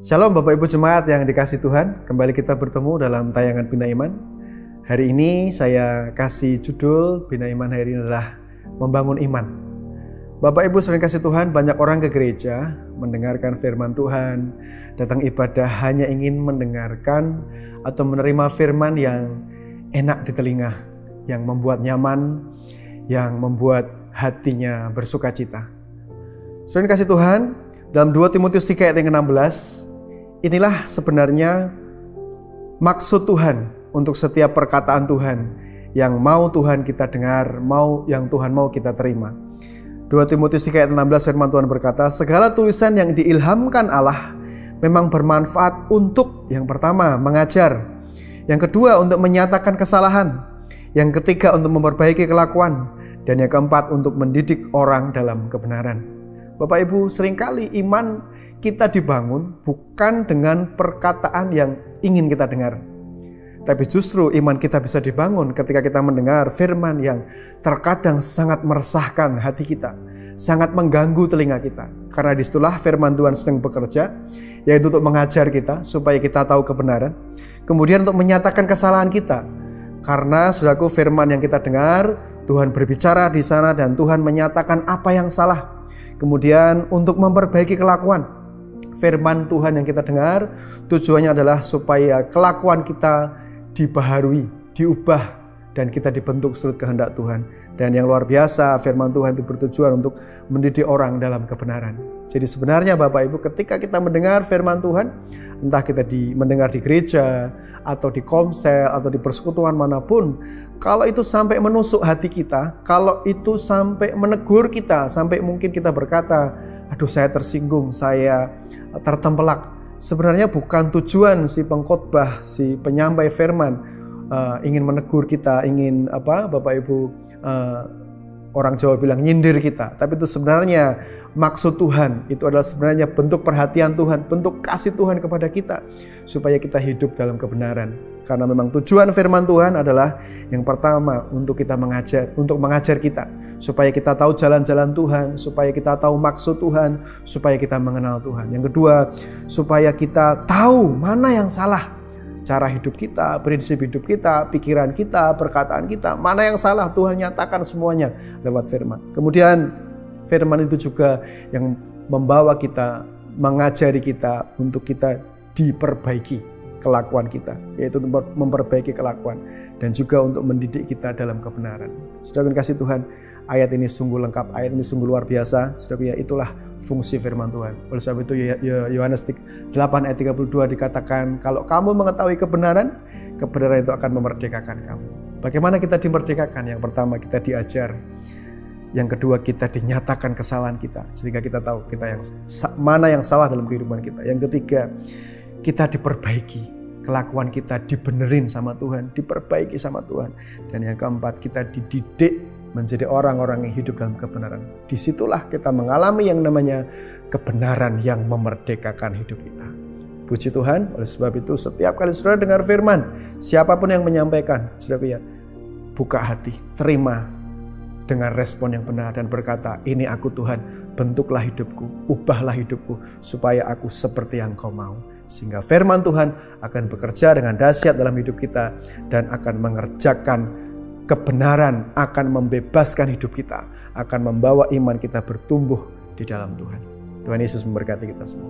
Shalom Bapak Ibu Jemaat yang dikasihi Tuhan, kembali kita bertemu dalam tayangan Bina Iman. Hari ini saya kasih judul Bina Iman hari ini adalah Membangun Iman. Bapak Ibu sering kasih Tuhan, banyak orang ke gereja, mendengarkan firman Tuhan, datang ibadah hanya ingin mendengarkan atau menerima firman yang enak di telinga, yang membuat nyaman, yang membuat hatinya bersuka cita. Sering kasih Tuhan, dalam 2 Timotius 3 ayat yang ke-16, inilah sebenarnya maksud Tuhan untuk setiap perkataan Tuhan yang mau Tuhan kita dengar, yang Tuhan mau kita terima. 2 Timotius 3 ayat 16 firman Tuhan berkata, segala tulisan yang diilhamkan Allah memang bermanfaat untuk, yang pertama, mengajar, yang kedua, untuk menyatakan kesalahan, yang ketiga, untuk memperbaiki kelakuan, dan yang keempat, untuk mendidik orang dalam kebenaran. Bapak Ibu, seringkali iman kita dibangun bukan dengan perkataan yang ingin kita dengar. Tapi justru iman kita bisa dibangun ketika kita mendengar firman yang terkadang sangat meresahkan hati kita, sangat mengganggu telinga kita. Karena disitulah firman Tuhan sedang bekerja, yaitu untuk mengajar kita supaya kita tahu kebenaran. Kemudian untuk menyatakan kesalahan kita. Karena saudaraku, firman yang kita dengar, Tuhan berbicara di sana dan Tuhan menyatakan apa yang salah. Kemudian untuk memperbaiki kelakuan, firman Tuhan yang kita dengar tujuannya adalah supaya kelakuan kita dibaharui, diubah, dan kita dibentuk seturut kehendak Tuhan. Dan yang luar biasa, firman Tuhan itu bertujuan untuk mendidik orang dalam kebenaran. Jadi sebenarnya Bapak Ibu, ketika kita mendengar firman Tuhan, entah kita mendengar di gereja, atau di komsel, atau di persekutuan manapun, kalau itu sampai menusuk hati kita, kalau itu sampai menegur kita, sampai mungkin kita berkata, aduh saya tersinggung, saya tertempelak. Sebenarnya bukan tujuan si pengkhotbah, si penyampai firman ingin menegur kita, ingin Bapak Ibu, orang Jawa bilang nyindir kita. Tapi itu sebenarnya maksud Tuhan, itu adalah sebenarnya bentuk perhatian Tuhan, bentuk kasih Tuhan kepada kita, supaya kita hidup dalam kebenaran. Karena memang tujuan firman Tuhan adalah yang pertama untuk kita mengajar, untuk mengajar kita, supaya kita tahu jalan-jalan Tuhan, supaya kita tahu maksud Tuhan, supaya kita mengenal Tuhan. Yang kedua, supaya kita tahu mana yang salah, cara hidup kita, prinsip hidup kita, pikiran kita, perkataan kita, mana yang salah Tuhan nyatakan semuanya lewat firman. Kemudian firman itu juga yang membawa kita, mengajari kita untuk kita diperbaiki kelakuan kita, yaitu memperbaiki kelakuan, dan juga untuk mendidik kita dalam kebenaran. Saudara kasih Tuhan, ayat ini sungguh lengkap, ayat ini sungguh luar biasa. Saudara, itulah fungsi firman Tuhan. Oleh sebab itu Yohanes 8 ayat 32 dikatakan, kalau kamu mengetahui kebenaran, kebenaran itu akan memerdekakan kamu. Bagaimana kita dimerdekakan? Yang pertama, kita diajar. Yang kedua, kita dinyatakan kesalahan kita, sehingga kita tahu mana yang salah dalam kehidupan kita. Yang ketiga, kita diperbaiki, kelakuan kita dibenerin sama Tuhan, diperbaiki sama Tuhan. Dan yang keempat, kita dididik menjadi orang-orang yang hidup dalam kebenaran. Disitulah kita mengalami yang namanya kebenaran yang memerdekakan hidup kita. Puji Tuhan, oleh sebab itu setiap kali saudara dengar firman, siapapun yang menyampaikan, saudara buka hati, terima dengan respon yang benar dan berkata, ini aku Tuhan, bentuklah hidupku, ubahlah hidupku, supaya aku seperti yang Kau mau. Sehingga firman Tuhan akan bekerja dengan dahsyat dalam hidup kita dan akan mengerjakan kebenaran, akan membebaskan hidup kita, akan membawa iman kita bertumbuh di dalam Tuhan. Tuhan Yesus memberkati kita semua.